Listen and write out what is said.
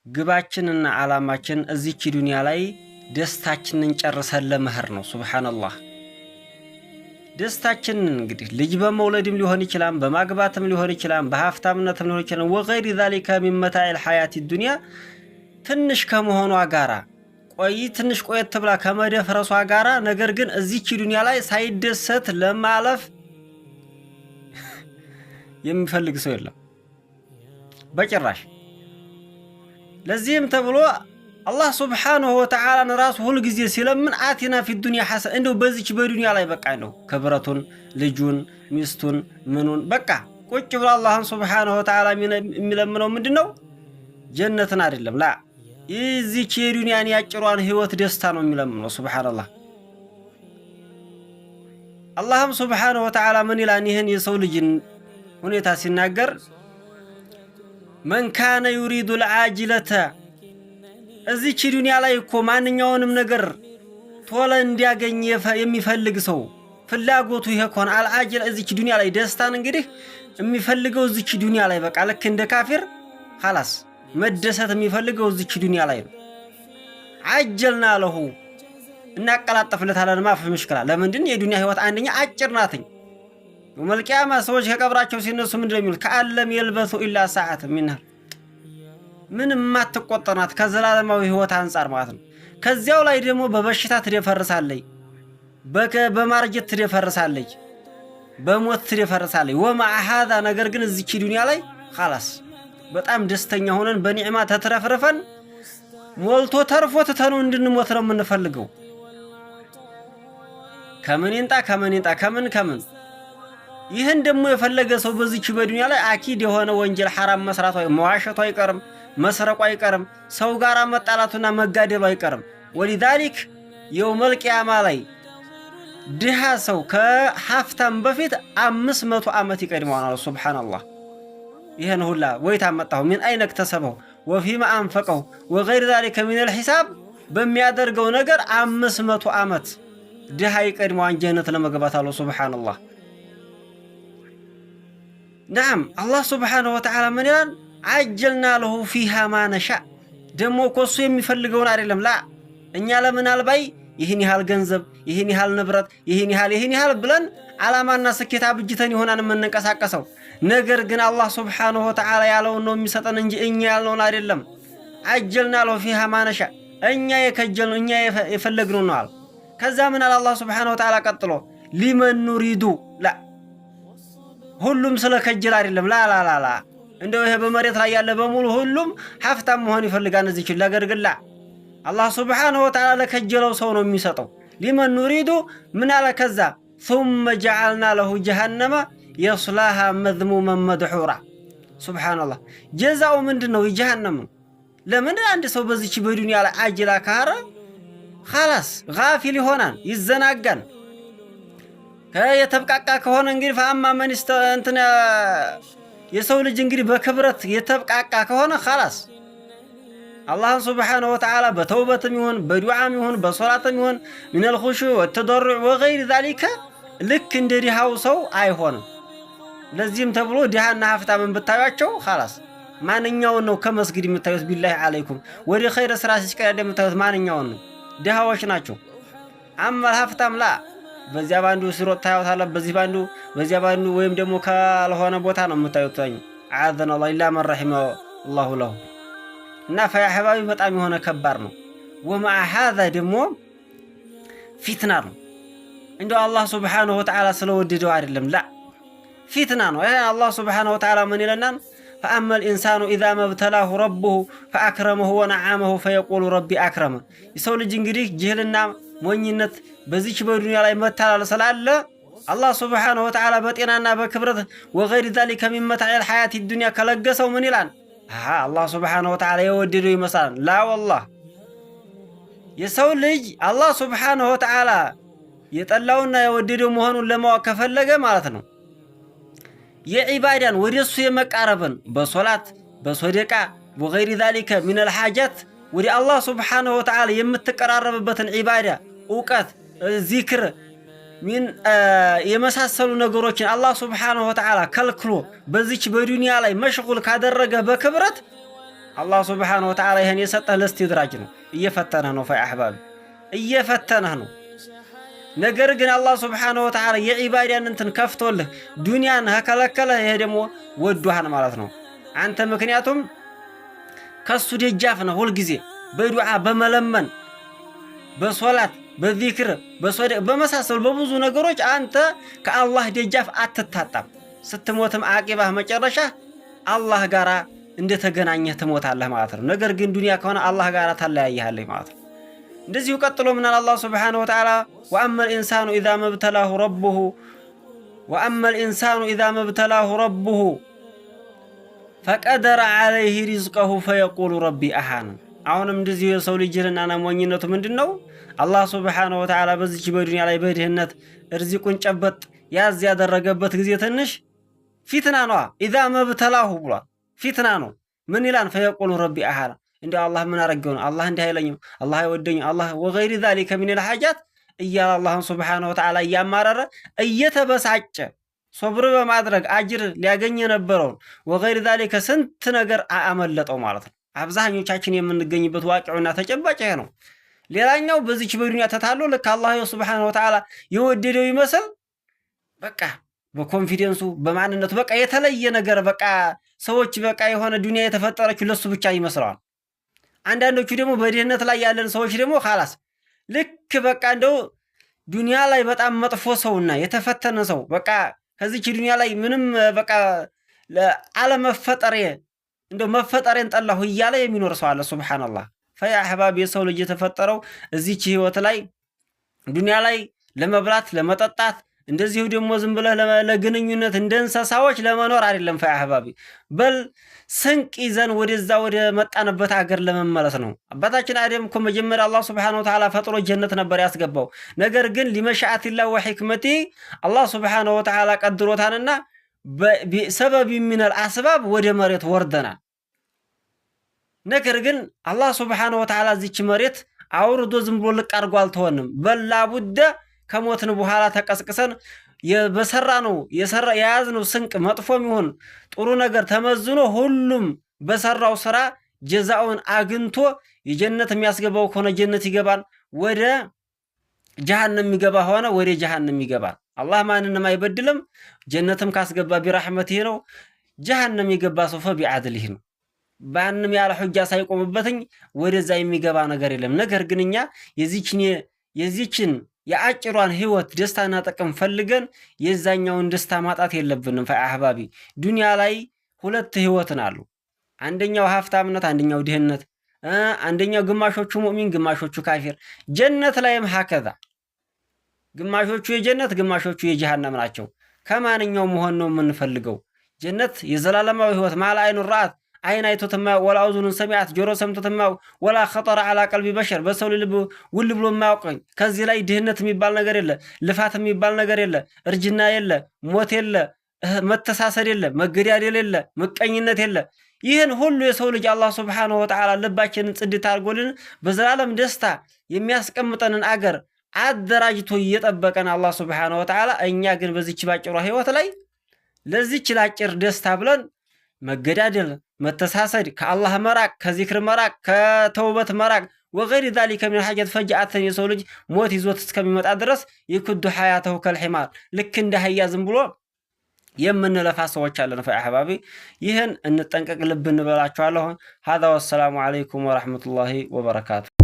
ግባችንና ዓላማችን እዚች ዱንያ ላይ ደስታችንን ጨርሰን ለመህር ነው። ሱብሃንአላህ ደስታችንን እንግዲህ ልጅ በመውለድም ሊሆን ይችላል፣ በማግባትም ሊሆን ይችላል፣ በሀብታምነትም ሊሆን ይችላል። ወገይሪ ዛሊከ ሚን መታኢል ሐያቲ ዱንያ ትንሽ ከመሆኗ ጋራ ትንሽ ቆየት ብላ ከመደፍረሷ ጋራ ነገር ግን እዚች ዱንያ ላይ ሳይደሰት ለማለፍ የሚፈልግ ሰው የለም በጭራሽ። ለዚህም ተብሎ አላህ ሱብሓነሁ ወተዓላ ራሱ ሁሉ ጊዜ ሲለምን አቲና ፊ ዱንያ ሐሰን እንደው በዚች በዱንያ ላይ በቃ ነው ክብረቱን ልጁን ሚስቱን ምኑን በቃ ቁጭ ብሎ አላህን ሱብሓነሁ ወተዓላ የሚለምነው ምንድነው? ጀነትን አይደለም ላ እዚች የዱንያን ያጭሯን ህይወት ደስታ ነው የሚለምነው። ሱብሓነላህ አላህም ሱብሓነሁ ወተዓላ ምን ይላል ይህን የሰው ልጅን ሁኔታ ሲናገር መን ካነ ዩሪዱ ልዓጅለተ እዚች ዱንያ ላይ እኮ ማንኛውንም ነገር ቶሎ እንዲያገኝ የሚፈልግ ሰው ፍላጎቱ ይሄ ከሆነ አልዓጅለ እዚች ዱንያ ላይ ደስታን እንግዲህ የሚፈልገው እዚች ዱንያ ላይ በቃ ልክ እንደ ካፊር خلاص መደሰት የሚፈልገው እዚች ዱንያ ላይ ነው። አጀልና ለሁ እናቀላጥፍለታለን ማፍ ምሽክላ ለምንድን የዱንያ ህይወት አንደኛ አጭር ናትኝ። ወመልቂያማ ሰዎች ከቀብራቸው ሲነሱ ምንድነው የሚሉት? ከአለም የልበሱ ኢላ ሰዓት ሚንሃ ምንም ማትቆጠናት ከዘላለማዊ ህይወት አንፃር ማለት ነው። ከዚያው ላይ ደግሞ በበሽታ ትደፈርሳለች፣ በማርጀት ትደፈርሳለች፣ በሞት ትደፈርሳለች። ወማዓ ሀዛ ነገር ግን እዚች ዱንያ ላይ خلاص በጣም ደስተኛ ሆነን በኒዕማ ተትረፍረፈን ሞልቶ ተርፎ ተተኑ እንድንሞት ነው የምንፈልገው። ከምን ይንጣ ከምን ይህን ደግሞ የፈለገ ሰው በዚች በዱንያ ላይ አኪድ የሆነ ወንጀል ሐራም መስራቱ መዋሸቱ አይቀርም፣ መስረቁ አይቀርም፣ ሰው ጋር መጣላቱና መጋደሉ አይቀርም። ወሊዛሊክ የውመል ቂያማ ላይ ድሃ ሰው ከሀፍታም በፊት 500 ዓመት ይቀድመዋል። ሱብሃንአላህ ይህን ሁላ ወይታ መጣው ምን አይነክ ተሰበው ወፊማ አንፈቀው ወገይር ዛሊከ ሚን الحساب በሚያደርገው ነገር 500 ዓመት ድሃ ይቀድመዋል ጀነት ለመግባት አለ። ሱብሃንአላህ نعم الله سبحانه وتعالى من يلان عجلنا له فيها ما نشاء دمو كوسو የሚፈልገውን አይደለም ላ እኛ ለምን አልባይ ይሄን ያህል ገንዘብ ይሄን ያህል ንብረት ይሄን ያህል ብለን አላማና ስኬት አብጅተን ይሆናል የምንንቀሳቀሰው። ነገር ግን አላህ Subhanahu Wa Ta'ala ያለውን ነው የሚሰጠን እንጂ እኛ ያልነውን አይደለም። عجلنا له فيها ما نشاء እኛ የከጀልነው እኛ የፈለግነው ነው አለ። ከዛ ምን አለ አላህ Subhanahu Wa Ta'ala ቀጥሎ ሊመን ኑሪዱ ላ ሁሉም ስለከጀል አይደለም ላ እንደው ይሄ በመሬት ላይ ያለ በሙሉ ሁሉም ሀፍታም መሆን ይፈልጋል እዚህ ይችላል። ነገር ግን ላ አላህ Subhanahu Wa Ta'ala ለከጀለው ሰው ነው የሚሰጠው። ሊመን ኑሪዱ ምን አለ ከዛ ثم جعلنا له جهنم يصلاها مذموما مدحورا سبحان الله جزاء ምንድነው የጀሃነም ለምን አንድ ሰው በዚች በዱንያ ላይ አጅላ ካረ خلاص غافل ይሆናል ይዘናጋል። የተብቃቃ ከሆነ እንግዲህ فاما من እንትና የሰው ልጅ እንግዲህ በክብረት የተብቃቃ ከሆነ خلاص الله سبحانه وتعالى بتوبتم يهون بدعاء يهون بصلاة يهون من الخشوع والتضرع وغير ذلك لك اندري هاو سو አይሆንም። ለዚህም ተብሎ ዲሃና ሀፍታምን ብታዩአቸው خلاص ማንኛው ነው ከመስጊድ የምታዩት ቢላሂ አለይኩም ወደ ኸይር ስራ ሲቀደም የምታዩት ማንኛው ነው? ዲሃዎች ናቸው። አማ ሀፍታም ላ በዚያ ባንዱ ሲሮጥ ታዩታለ፣ በዚያ ባንዱ ወይም ደግሞ ካልሆነ ቦታ ነው የምታዩት። አዘነ الله الا من رحم الله له እና ፈያህባዊ በጣም የሆነ ከባድ ነው። ወማዓ ሀዛ ደግሞ ፊትና ነው። እንደው አላህ Subhanahu Wa Ta'ala ስለወደደው አይደለም ላ ፊትና ነው። ይሄ አላህ Subhanahu Wa Ta'ala ምን ይለናል? فأما الإنسان إذا ما ابتلاه ربه فأكرمه ونعمه فيقول ربي أكرمه የሰው ልጅ እንግዲህ ጅህልና ሞኝነት በዚች በዱንያ ላይ መታላል ስላለ አላህ Subhanahu Wa Ta'ala በጤናና በክብረት ወገይር ذلك من متاع الحياة الدنيا ከለገሰው ምን ይላል? الله سبحانه وتعالى يودده يمسان لا والله የሰው ልጅ الله سبحانه وتعالى የጠላውና የወደደው መሆኑን ለማወቅ ከፈለገ ማለት ነው የዒባዳን ወደሱ የመቃረብን በሶላት በሶደቃ ወገይር ذلك من الحاجات ወደ الله سبحانه وتعالى የምትቀራረብበትን ዒባዳ ዕውቀት ዚክር ምን የመሳሰሉ ነገሮችን አላህ Subhanahu Wa Ta'ala ከልክሎ በዚች በዱንያ ላይ መሽጉል ካደረገ በክብረት አላህ ሱብሓነሁ ወተዓላ ይህን የሰጠህ ለእስትድራጅ ነው። እየፈተነህ ነው ፈያ አሕባቢ እየፈተነህ ነው። ነገር ግን አላህ ሱብሓነሁ ወተዓላ የዒባዳን እንትን ከፍቶልህ ዱንያን ከከለከለህ ይሄ ደግሞ ወዶሃን ማለት ነው። አንተ ምክንያቱም ከሱ ደጃፍ ነው ሁልጊዜ በዱዓ በመለመን በሶላት በዚክር በሶደቅ በመሳሰሉ በብዙ ነገሮች አንተ ከአላህ ደጃፍ አትታጣም። ስትሞትም አቂባህ መጨረሻ አላህ ጋራ እንደተገናኘህ ትሞታለህ ማለት ነው። ነገር ግን ዱንያ ከሆነ አላህ ጋራ ታለያይሃለህ ማለት ነው። እንደዚሁ ቀጥሎ ምናል አላህ ሱብሓነሁ ወተዓላ ወአመል ኢንሳኑ ኢዛ መብተላሁ ረቡሁ ፈቀደረ ዐለይሂ ሪዝቀሁ ፈየቁሉ ረቢ አሃነን። አሁንም እንደዚሁ የሰው ልጅ ጅህልናና ሞኝነቱ ምንድነው? አላህ ሱብሓነሁ ወተዓላ በዚች በዱንያ ላይ በድህነት ርዚቁን ጨበጥ ያዝ ያደረገበት ጊዜ ትንሽ ፊትና ነው። ኢዛ መብተላሁ ብሏል፣ ፊትና ነው። ምን ይላል? ፈየቁሉ ረቢ አሃነን። እንዲያው አላህ ምን አረገው ነው? አላህ እንዲህ አይለኝም፣ አላህ አይወደኝም፣ አላህ ወገይሪ ዛሊከ ሚነል ሐጃት እያለ አላህን ሱብሓነሁ ወተዓላ እያማረረ እየተበሳጨ ሶብር በማድረግ አጅር ሊያገኝ የነበረውን ወገይሪ ዛሊከ ስንት ነገር አመለጠው ማለት ነው። አብዛኞቻችን የምንገኝበት ዋቂዑና ተጨባጭ ይሄ ነው። ሌላኛው በዚች በዱንያ ተታሎ ልክ አላህ ሱብሓነሁ ወተዓላ የወደደው ይመስል በቃ በኮንፊደንሱ በማንነቱ በቃ የተለየ ነገር በቃ ሰዎች በቃ የሆነ ዱንያ የተፈጠረችው ለሱ ብቻ ይመስለዋል። አንዳንዶቹ ደግሞ በድህነት ላይ ያለን ሰዎች ደግሞ ኻላስ ልክ በቃ እንደው ዱንያ ላይ በጣም መጥፎ ሰውና የተፈተነ ሰው በቃ ከዚች ዱንያ ላይ ምንም በቃ አለመፈጠሬ እንደው መፈጠሬን ጠላሁ እያለ የሚኖር ሰው አለ። ሱብሃንአላህ። ፈያ አሕባብ የሰው ልጅ የተፈጠረው እዚች ህይወት ላይ ዱንያ ላይ ለመብላት ለመጠጣት እንደዚሁ ደግሞ ዝም ብለህ ለግንኙነት እንደ እንስሳዎች ለመኖር አይደለም። ፈያ አሕባቢ በል ስንቅ ይዘን ወደዛ ወደ መጣንበት ሀገር ለመመለስ ነው። አባታችን አደም እኮ መጀመሪያ አላህ ሱብሓነሁ ወተዓላ ፈጥሮ ጀነት ነበር ያስገባው። ነገር ግን ሊመሻአቲላህ ወሒክመቲ አላህ ሱብሓነሁ ወተዓላ ቀድሮታንና ሰበብ ሚነል አስባብ ወደ መሬት ወርደናል። ነገር ግን አላህ ሱብሓነሁ ወተዓላ እዚች መሬት አውርዶ ዝም ብሎ ልቅ አድርጎ አልተወንም። በላ ቡደ ከሞትን በኋላ ተቀስቅሰን የያዝነው ስንቅ መጥፎም ይሁን ጥሩ ነገር ተመዝኖ ሁሉም በሰራው ስራ ጀዛውን አግንቶ የጀነት የሚያስገባው ከሆነ ጀነት ይገባል፣ ወደ ጀሃነም የሚገባ ሆነ ወደ ጀሃነም ይገባል። አላህ ማንንም አይበድልም። ጀነትም ካስገባ ቢራህመቲህ ነው። ጀሃነም የገባ ሰው ፈቢዐድሊህ ነው። ባንም ያለ ሁጃ ሳይቆምበትኝ ወደዛ የሚገባ ነገር የለም። ነገር ግን እኛ የዚችን የአጭሯን ህይወት ደስታና ጥቅም ፈልገን የዛኛውን ደስታ ማጣት የለብንም። ፈያ አሕባቢ ዱንያ ላይ ሁለት ህይወትን አሉ። አንደኛው ሀብታምነት፣ አንደኛው ድህነት፣ አንደኛው ግማሾቹ ሙእሚን ግማሾቹ ካፊር። ጀነት ላይም ሀከዛ ግማሾቹ የጀነት ግማሾቹ የጀሃነም ናቸው። ከማንኛው መሆን ነው የምንፈልገው? ጀነት የዘላለማዊ ህይወት ማለ አይኑ ራአት አይን አይቶት የማያውቅ ወላ አዙኑን ሰሚዓት ጆሮ ሰምቶት የማያውቅ ወላ ኸጠረ ዐላ ቀልቢ በሸር በሰው ልብ ውል ብሎ የማያውቀኝ። ከዚህ ላይ ድህነት የሚባል ነገር የለ፣ ልፋት የሚባል ነገር የለ፣ እርጅና የለ፣ ሞት የለ፣ መተሳሰድ የለ፣ መገዳደል የለ፣ ምቀኝነት የለ። ይህን ሁሉ የሰው ልጅ አላህ ሱብሓነሁ ወተዓላ ልባችንን ጽድት አድርጎልን በዘላለም ደስታ የሚያስቀምጠንን አገር አደራጅቶ እየጠበቀን አላህ ሱብሓነሁ ወተዓላ፣ እኛ ግን በዚች ባጭሯ ህይወት ላይ ለዚች ላጭር ደስታ ብለን መገዳደል፣ መተሳሰድ፣ ከአላህ መራቅ፣ ከዚክር መራቅ፣ ከተውበት መራቅ ወገይሪ ዛሊከ ሚነል ሐጃት ፈጅአተን የሰው ልጅ ሞት ይዞት እስከሚመጣ ድረስ ይኩዱ ሐያተሁ ከልሒማር ልክ እንደ አህያ ዝም ብሎ የምንለፋ ሰዎች አለን። ፈያ አሕባቢ ይህን እንጠንቀቅ፣ ልብ እንበላቸዋለሁ። ሀዛ ወሰላሙ ዓለይኩም ወረሕመቱላሂ ወበረካቱ።